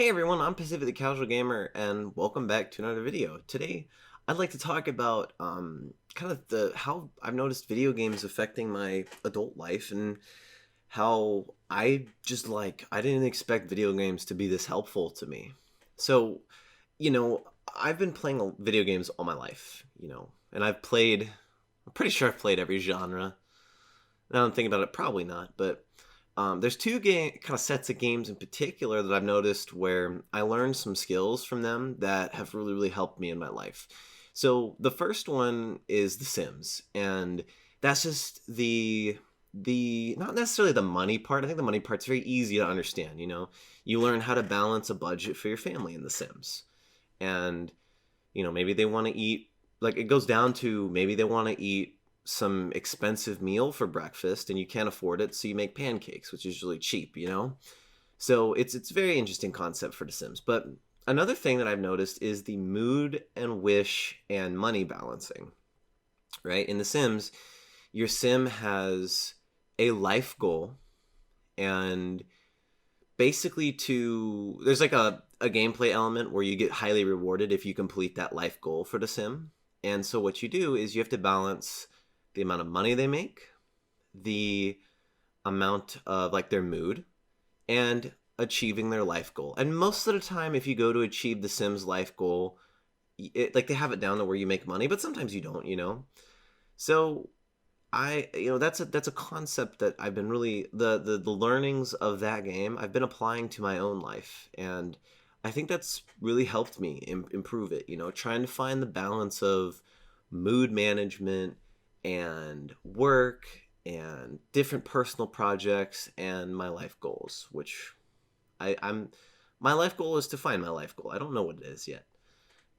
Hey everyone, I'm Pacific the Casual Gamer, and welcome back to another video. Today, I'd like to talk about kind of how I've noticed video games affecting my adult life, and how I didn't expect video games to be this helpful to me. So, I've been playing video games all my life, and I'm pretty sure I've played every genre. Now I'm thinking about it, probably not, but there's two kind of sets of games in particular that I've noticed where I learned some skills from them that have really, really helped me in my life. So the first one is The Sims, and that's just the not necessarily the money part. I think the money part's very easy to understand. You learn how to balance a budget for your family in The Sims, and maybe they want to eat, like, it goes down to maybe they want to eat some expensive meal for breakfast and you can't afford it, so you make pancakes, which is really cheap. So it's a very interesting concept for The Sims. But another thing that I've noticed is the mood and wish and money balancing. Right? In The Sims, your sim has a life goal, and basically there's like a gameplay element where you get highly rewarded if you complete that life goal for the sim. And so what you do is you have to balance the amount of money they make, the amount of, like, their mood, and achieving their life goal. And most of the time, if you go to achieve the Sims life goal, like, they have it down to where you make money, but sometimes you don't. So that's a concept that I've been really, the learnings of that game I've been applying to my own life, and I think that's really helped me improve it. Trying to find the balance of mood management and work and different personal projects and my life goals, which I'm my life goal is to find my life goal. I don't know what it is yet.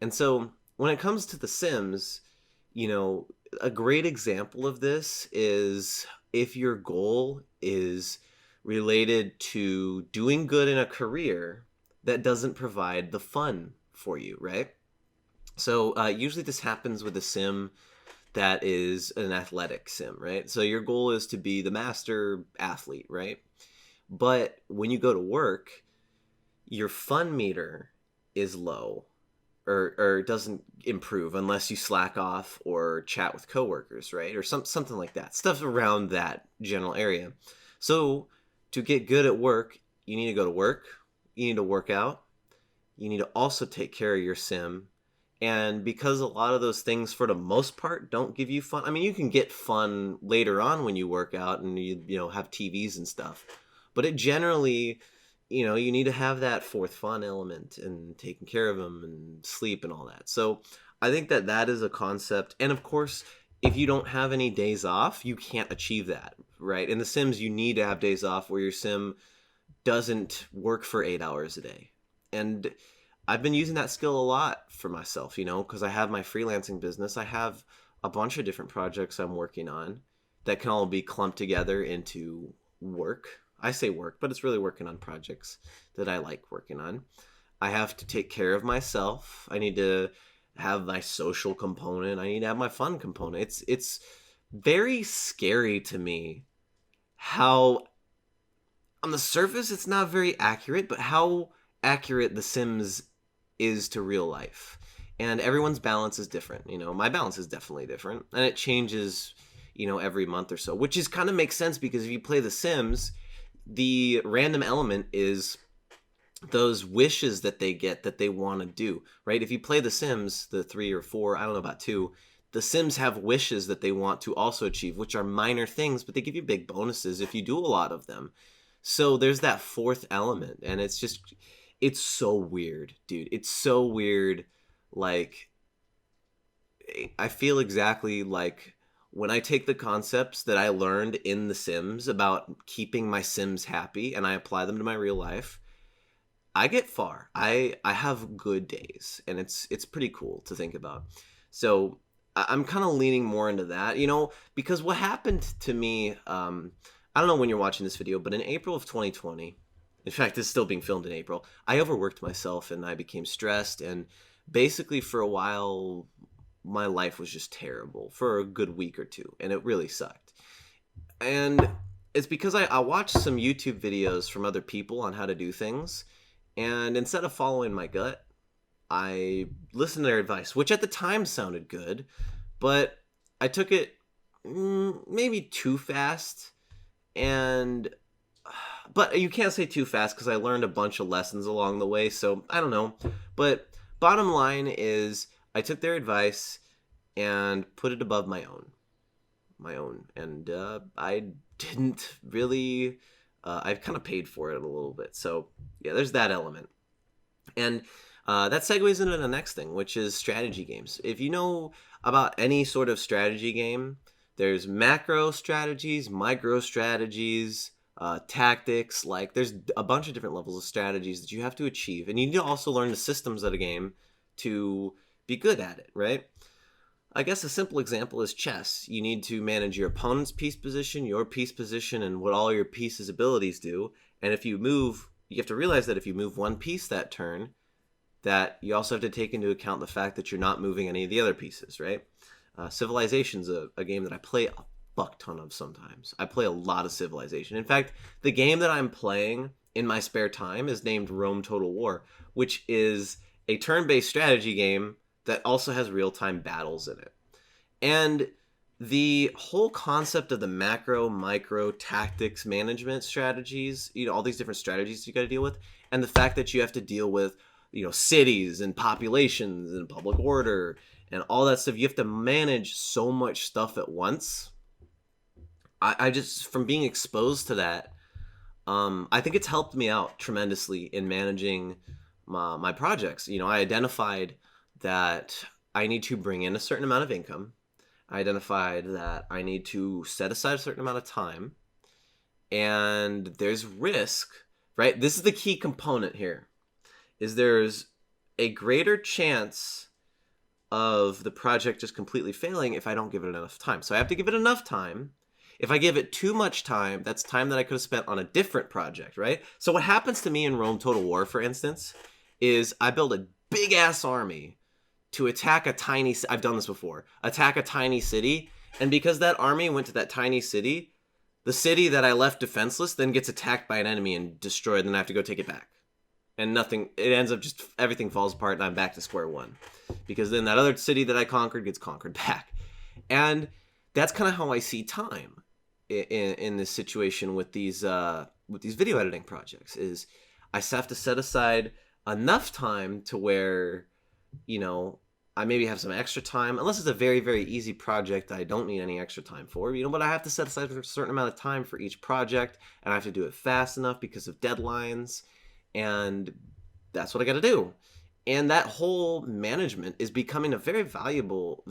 And so when it comes to The Sims, a great example of this is if your goal is related to doing good in a career that doesn't provide the fun for you, right? So usually this happens with a sim that is an athletic sim, right? So your goal is to be the master athlete, right? But when you go to work, your fun meter is low, or doesn't improve unless you slack off or chat with coworkers, right? Or something like that. Stuff around that general area. So to get good at work, you need to go to work, you need to work out, you need to also take care of your sim. And because a lot of those things, for the most part, don't give you fun. I mean, you can get fun later on when you work out and you have TVs and stuff. But it generally, you need to have that fourth fun element and taking care of them and sleep and all that. So I think that is a concept. And of course, if you don't have any days off, you can't achieve that, right? In The Sims, you need to have days off where your sim doesn't work for 8 hours a day. And I've been using that skill a lot for myself, because I have my freelancing business. I have a bunch of different projects I'm working on that can all be clumped together into work. I say work, but it's really working on projects that I like working on. I have to take care of myself. I need to have my social component. I need to have my fun component. It's very scary to me how, on the surface, it's not very accurate, but how accurate The Sims is to real life. And everyone's balance is different. My balance is definitely different, and it changes every month or so, which is kind of makes sense, because if you play The Sims, the random element is those wishes that they get that they want to do, right? If you play The Sims, the 3 or 4, I don't know about 2, the Sims have wishes that they want to also achieve, which are minor things, but they give you big bonuses if you do a lot of them. So there's that fourth element, and it's so weird, dude. It's so weird. Like, I feel exactly like when I take the concepts that I learned in The Sims about keeping my Sims happy and I apply them to my real life, I get far. I have good days, and it's pretty cool to think about. So I'm kind of leaning more into that, because what happened to me, I don't know when you're watching this video, but in April of 2020, in fact, this is still being filmed in April, I overworked myself and I became stressed, and basically for a while my life was just terrible for a good week or two, and it really sucked. And it's because I watched some YouTube videos from other people on how to do things, And instead of following my gut, I listened to their advice, which at the time sounded good, but I took it maybe too fast. And but you can't say too fast because I learned a bunch of lessons along the way, so I don't know. But bottom line is I took their advice and put it above my own, and I didn't really. I've kind of paid for it a little bit, so yeah, there's that element, and that segues into the next thing, which is strategy games. If you know about any sort of strategy game, there's macro strategies, micro strategies, tactics. Like there's a bunch of different levels of strategies that you have to achieve, and you need to also learn the systems of the game to be good at it, right? I guess a simple example is chess. You need to manage your opponent's piece position, your piece position, and what all your pieces' abilities do. And if you move, you have to realize that if you move one piece that turn, that you also have to take into account the fact that you're not moving any of the other pieces, right? Civilization's a game that I play a fuck ton of sometimes. I play a lot of Civilization. In fact, the game that I'm playing in my spare time is named Rome Total War, which is a turn-based strategy game that also has real-time battles in it. And the whole concept of the macro, micro, tactics, management strategies, all these different strategies you got to deal with, and the fact that you have to deal with, cities and populations and public order and all that stuff. You have to manage so much stuff at once. I just, from being exposed to that, I think it's helped me out tremendously in managing my projects. I identified that I need to bring in a certain amount of income. I identified that I need to set aside a certain amount of time. And there's risk, right? This is the key component here, is there's a greater chance of the project just completely failing if I don't give it enough time. So I have to give it enough time. If I give it too much time, that's time that I could have spent on a different project, right? So what happens to me in Rome Total War, for instance, is I build a big-ass army to attack a tiny... I've done this before. Attack a tiny city, and because that army went to that tiny city, the city that I left defenseless then gets attacked by an enemy and destroyed, and I have to go take it back. And it ends up just, everything falls apart, and I'm back to square one. Because then that other city that I conquered gets conquered back. And that's kind of how I see time in this situation with these video editing projects, is I have to set aside enough time to where, I maybe have some extra time, unless it's a very, very easy project that I don't need any extra time for, but I have to set aside a certain amount of time for each project, and I have to do it fast enough because of deadlines, and that's what I got to do. And that whole management is becoming a very valuable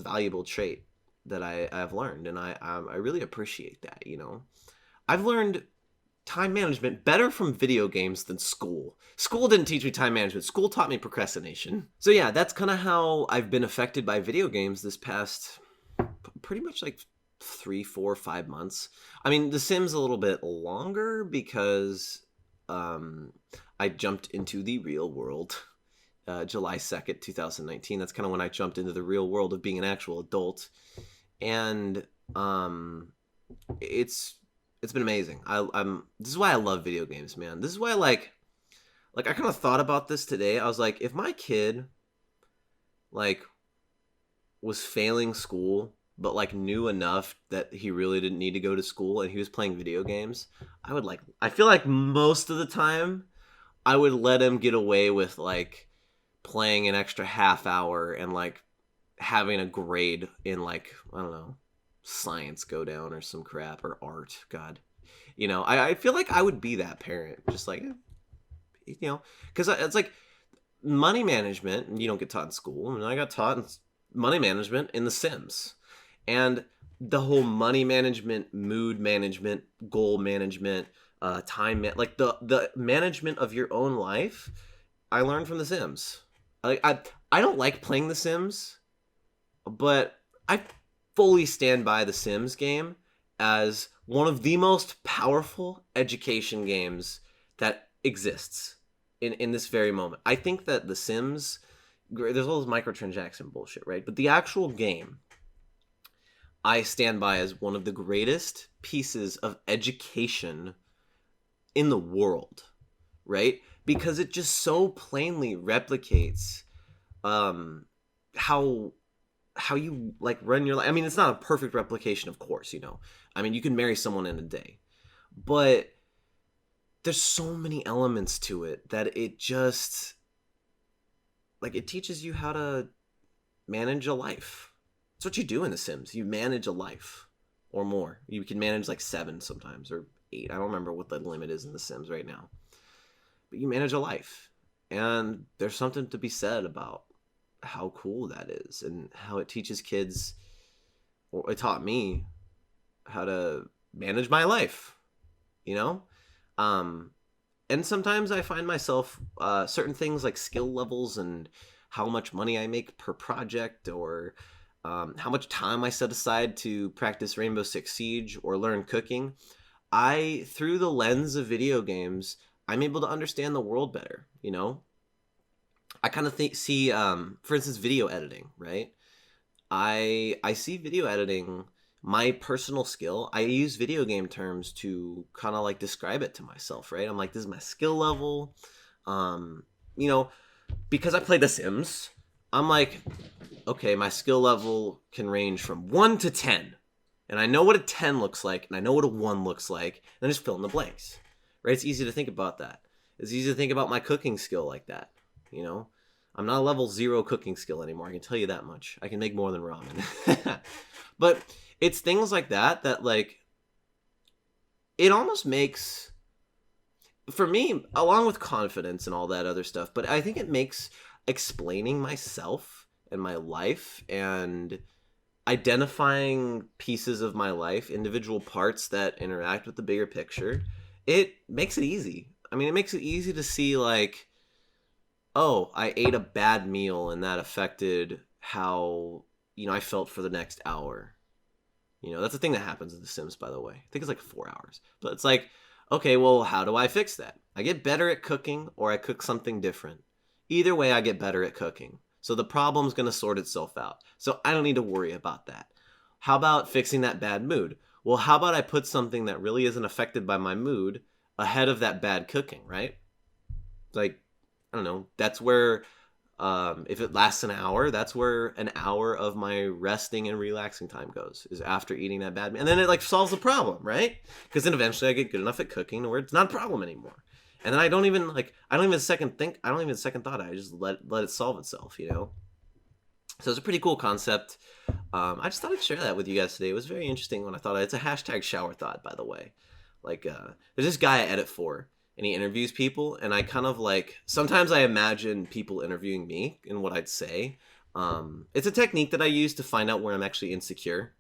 trait that I've learned, and I really appreciate that. I've learned time management better from video games than school. School didn't teach me time management. School taught me procrastination. So yeah, that's kind of how I've been affected by video games this past pretty much like 3, 4, 5 months. I mean, The Sims a little bit longer because I jumped into the real world July 2nd, 2019. That's kind of when I jumped into the real world of being an actual adult. And it's been amazing. This is why I love video games, man. This is why I kind of thought about this today. I was like, if my kid was failing school but knew enough that he really didn't need to go to school and he was playing video games, I feel like most of the time I would let him get away with playing an extra half hour and having a grade in I don't know, science go down or some crap, or art. God, I feel like I would be that parent, just because it's money management you don't get taught in school, and I got taught money management in The Sims, and the whole money management, mood management, goal management, the management of your own life, I learned from The Sims. I don't like playing The Sims, but I fully stand by The Sims game as one of the most powerful education games that exists in this very moment. I think that The Sims, there's all this microtransaction bullshit, right? But the actual game, I stand by as one of the greatest pieces of education in the world, right? because it just so plainly replicates how you like run your life. I mean, it's not a perfect replication, of course, you know. I mean, you can marry someone in a day, but there's so many elements to it that it just like it teaches you how to manage a life. That's what you do in The Sims. You manage a life or more. You can manage like 7 sometimes or 8. I don't remember what the limit is in The Sims right now. But you manage a life. And there's something to be said about how cool that is and how it teaches kids, or it taught me how to manage my life, you know? And sometimes I find myself certain things like skill levels and how much money I make per project, or how much time I set aside to practice Rainbow Six Siege or learn cooking. Through the lens of video games, I'm able to understand the world better, you know? I kind of see, for instance, video editing, right? I see video editing, my personal skill. I use video game terms to kind of like describe it to myself, right? I'm like, this is my skill level. You know, because I play The Sims, I'm like, okay, my skill level can range from 1 to 10. And I know what a 10 looks like, and I know what a 1 looks like, and then just fill in the blanks, right? It's easy to think about that. It's easy to think about my cooking skill like that, you know? I'm not a level 0 cooking skill anymore, I can tell you that much. I can make more than ramen. But it's things like that that, like, it almost makes, for me, along with confidence and all that other stuff, but I think it makes explaining myself and my life and identifying pieces of my life, individual parts that interact with the bigger picture, it makes it easy. I mean, it makes it easy to see, like, oh, I ate a bad meal and that affected how, you know, I felt for the next hour. You know, that's a thing that happens in The Sims, by the way. I think it's like 4 hours. But it's like, okay, well, how do I fix that? I get better at cooking, or I cook something different. Either way, I get better at cooking. So the problem's going to sort itself out. So I don't need to worry about that. How about fixing that bad mood? Well, how about I put something that really isn't affected by my mood ahead of that bad cooking, right? Like, I don't know, that's where, if it lasts an hour, that's where an hour of my resting and relaxing time goes, is after eating that bad meal. And then it like solves the problem, right? Because then eventually I get good enough at cooking where it's not a problem anymore. And then I don't even second thought it. I just let it solve itself, you know? So it's a pretty cool concept. I just thought I'd share that with you guys today. It was very interesting when I thought it's a hashtag shower thought, by the way. Like, there's this guy I edit for, and he interviews people, and I kind of like, sometimes I imagine people interviewing me and what I'd say. It's a technique that I use to find out where I'm actually insecure.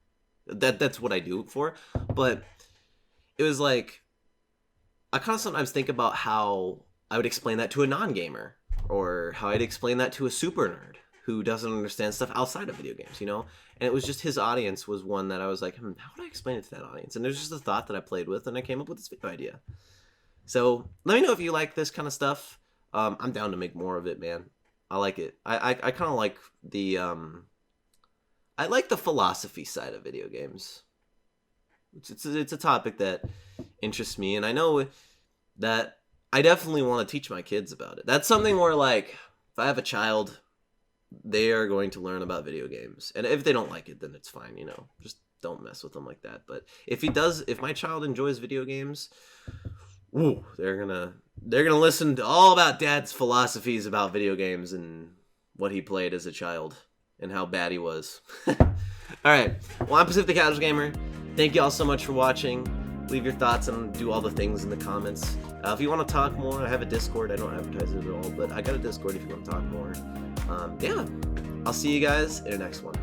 That's what I do it for. But it was like, I kind of sometimes think about how I would explain that to a non-gamer, or how I'd explain that to a super nerd who doesn't understand stuff outside of video games, you know? And it was just his audience was one that I was like, how would I explain it to that audience? And there's just a thought that I played with, and I came up with this video idea. So let me know if you like this kind of stuff. I'm down to make more of it, man. I like it. I kind of like the I like the philosophy side of video games. It's a topic that interests me, and I know that I definitely want to teach my kids about it. That's something where, like, if I have a child, they are going to learn about video games, and if they don't like it, then it's fine, you know. Just don't mess with them like that. But if my child enjoys video games, ooh, they're gonna listen to all about Dad's philosophies about video games and what he played as a child and how bad he was. All right, well, I'm Pacific the Casual Gamer. Thank you all so much for watching. Leave your thoughts and do all the things in the comments. If you want to talk more, I have a Discord. I don't advertise it at all, but I got a Discord if you want to talk more. Yeah, I'll see you guys in the next one.